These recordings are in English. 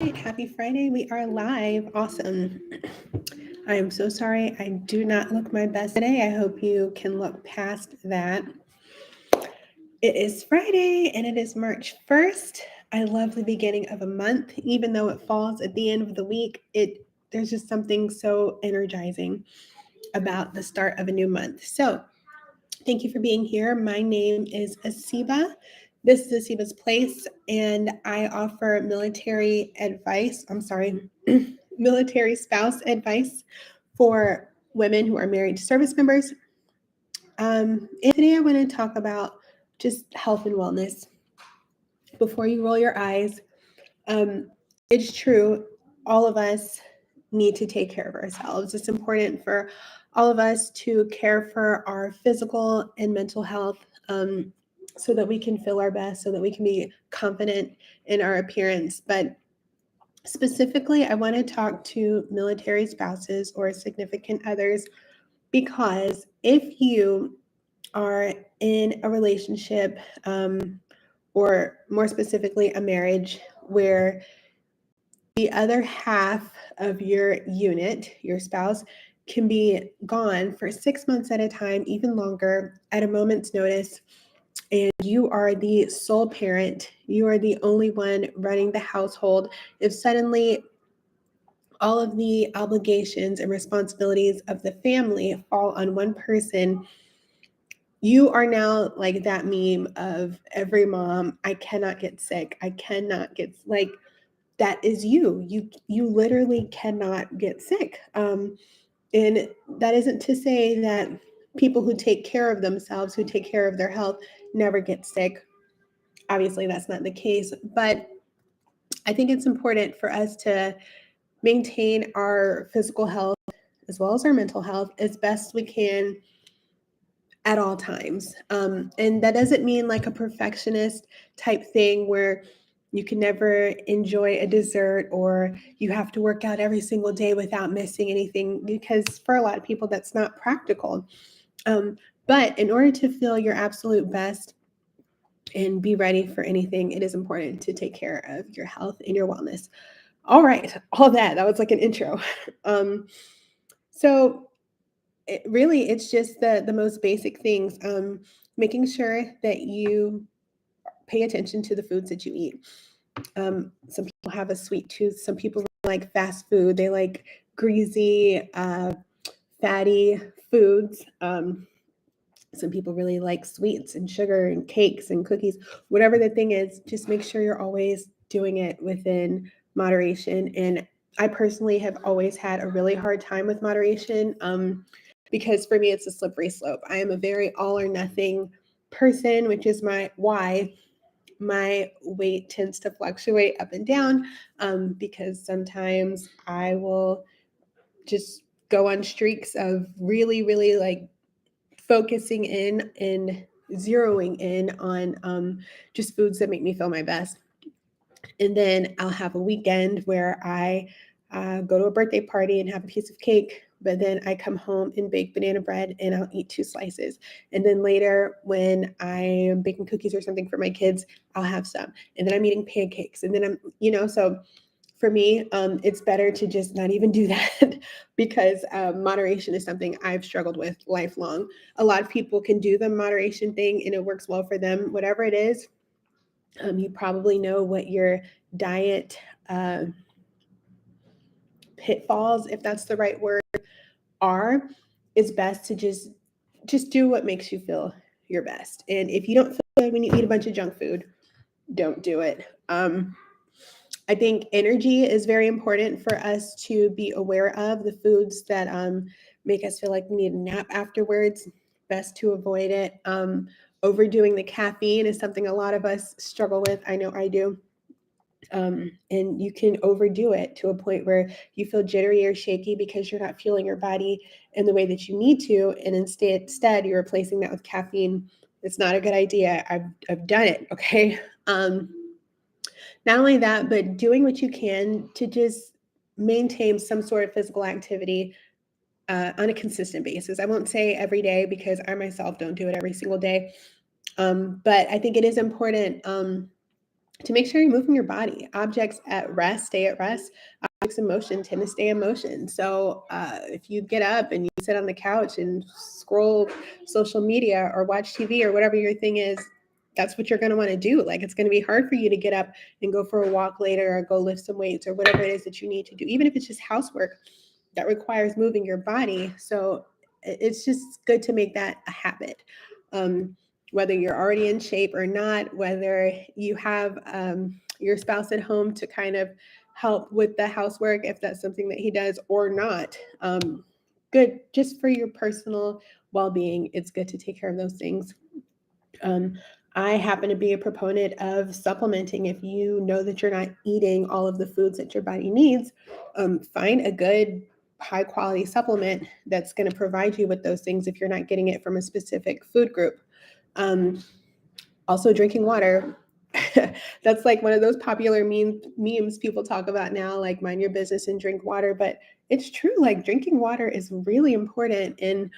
Right, happy Friday. We are live. Awesome. I am so sorry. I do not look my best today. I hope you can look past that. It is Friday and it is March 1st. I love the beginning of a month, even though it falls at the end of the week. There's just something so energizing about the start of a new month. So, thank you for being here. My name is Asiba. This is Asiba's Place, and I offer military advice. I'm sorry, military spouse advice for women who are married to service members. And today I want to talk about just health and wellness. Before you roll your eyes, um, it's true, all of us need to take care of ourselves. It's important for all of us to care for our physical and mental health, so that we can feel our best, so that we can be confident in our appearance. But specifically, I want to talk to military spouses or significant others because if you are in a relationship, or more specifically, a marriage where the other half of your unit, your spouse, can be gone for 6 months at a time, even longer, at a moment's notice, and you are the sole parent, you are the only one running the household. If suddenly all of the obligations and responsibilities of the family fall on one person, you are now like that meme of every mom, I cannot get sick. I cannot get like that is you. You literally cannot get sick. And that isn't to say that people who take care of themselves, who take care of their health, never get sick. Obviously, that's not the case. But I think it's important for us to maintain our physical health as well as our mental health as best we can at all times. And that doesn't mean like a perfectionist type thing where you can never enjoy a dessert or you have to work out every single day without missing anything, because for a lot of people, that's not practical. Um, but in order to feel your absolute best and be ready for anything, it is important to take care of your health and your wellness. All right, all that was like an intro. Um, so it's just the most basic things. Making sure that you pay attention to the foods that you eat. Some people have a sweet tooth. Some people like fast food. They like greasy, fatty foods. Some people really like sweets and sugar and cakes and cookies. Whatever the thing is, just make sure you're always doing it within moderation. And I personally have always had a really hard time with moderation, because for me, it's a slippery slope. I am a very all or nothing person, which is why my weight tends to fluctuate up and down, because sometimes I will just go on streaks of really, really like focusing in and zeroing in on, just foods that make me feel my best. And then I'll have a weekend where I go to a birthday party and have a piece of cake. But then I come home and bake banana bread and I'll eat 2 slices. And then later, when I'm baking cookies or something for my kids, I'll have some. And then I'm eating pancakes. And then so for me, it's better to just not even do that because moderation is something I've struggled with lifelong. A lot of people can do the moderation thing and it works well for them. Whatever it is, you probably know what your diet uh, pitfalls, if that's the right word, are. It's best to just do what makes you feel your best. And if you don't feel good when you eat a bunch of junk food, don't do it. I think energy is very important for us to be aware of the foods that make us feel like we need a nap afterwards. Best to avoid it. Overdoing the caffeine is something a lot of us struggle with. I know I do. And you can overdo it to a point where you feel jittery or shaky because you're not fueling your body in the way that you need to, and instead you're replacing that with caffeine. It's not a good idea. I've done it. Okay. Not only that, but doing what you can to just maintain some sort of physical activity on a consistent basis. I won't say every day because I myself don't do it every single day. But I think it is important. to make sure you're moving your body. Objects at rest stay at rest. Objects in motion tend to stay in motion. So if you get up and you sit on the couch and scroll social media or watch TV or whatever your thing is, that's what you're going to want to do. Like, it's going to be hard for you to get up and go for a walk later or go lift some weights or whatever it is that you need to do, even if it's just housework that requires moving your body. So it's just good to make that a habit. Whether you're already in shape or not, whether you have your spouse at home to kind of help with the housework, if that's something that he does or not. Good, just for your personal well-being, it's good to take care of those things. I happen to be a proponent of supplementing. If you know that you're not eating all of the foods that your body needs, find a good high quality supplement that's going to provide you with those things if you're not getting it from a specific food group. Also, drinking water. That's like one of those popular memes people talk about now, like mind your business and drink water. But it's true, like drinking water is really important. And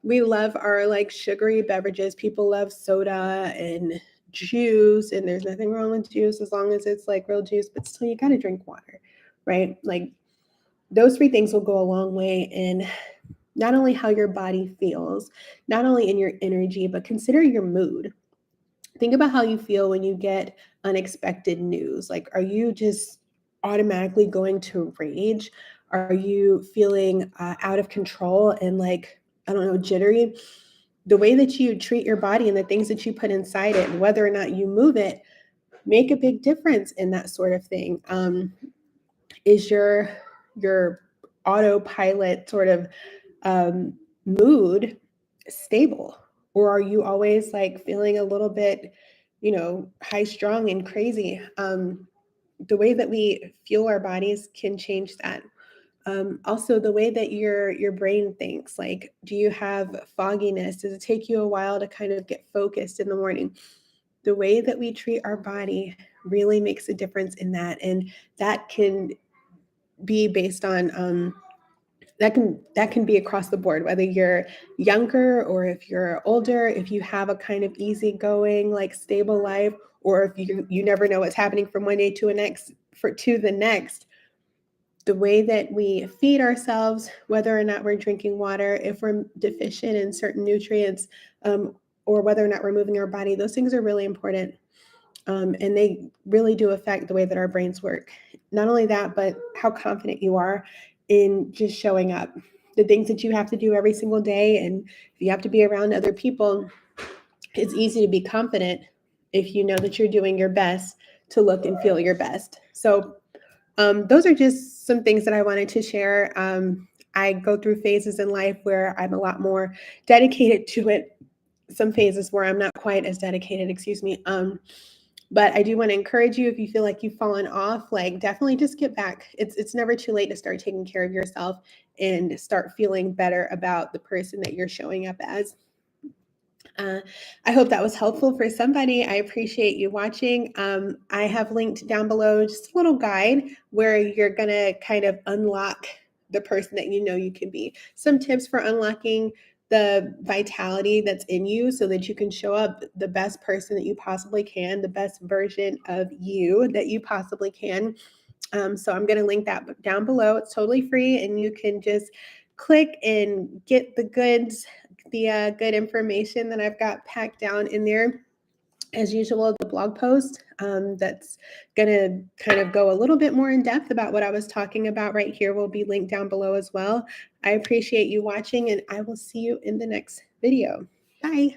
we love our like sugary beverages. People love soda and juice, and there's nothing wrong with juice as long as it's like real juice, but still you got to drink water, right? Like those three things will go a long way in not only how your body feels, not only in your energy, but consider your mood. Think about how you feel when you get unexpected news. Like, are you just automatically going to rage? Are you feeling out of control and like, I don't know, jittery? The way that you treat your body and the things that you put inside it, and whether or not you move it, make a big difference in that sort of thing. Is your autopilot sort of mood stable, or are you always like feeling a little bit, high strung and crazy? The way that we fuel our bodies can change that. Also, the way that your brain thinks, like, do you have fogginess? Does it take you a while to kind of get focused in the morning? The way that we treat our body really makes a difference in that, and that can be based on that can be across the board, whether you're younger or if you're older, if you have a kind of easygoing, like stable life, or if you never know what's happening from one day to the next. The way that we feed ourselves, whether or not we're drinking water, if we're deficient in certain nutrients, or whether or not we're moving our body, those things are really important. And they really do affect the way that our brains work. Not only that, but how confident you are in just showing up. The things that you have to do every single day, and if you have to be around other people, it's easy to be confident if you know that you're doing your best to look and feel your best. So those are just some things that I wanted to share. I go through phases in life where I'm a lot more dedicated to it. Some phases where I'm not quite as dedicated, excuse me. But I do want to encourage you, if you feel like you've fallen off, like definitely just get back. It's never too late to start taking care of yourself and start feeling better about the person that you're showing up as. I hope that was helpful for somebody. I appreciate you watching. I have linked down below just a little guide where you're going to kind of unlock the person that you know you can be. Some tips for unlocking the vitality that's in you so that you can show up the best person that you possibly can, the best version of you that you possibly can. So I'm going to link that down below. It's totally free, and you can just click and get the goods, the good information that I've got packed down in there. As usual, the blog post that's going to kind of go a little bit more in depth about what I was talking about right here will be linked down below as well. I appreciate you watching, and I will see you in the next video. Bye.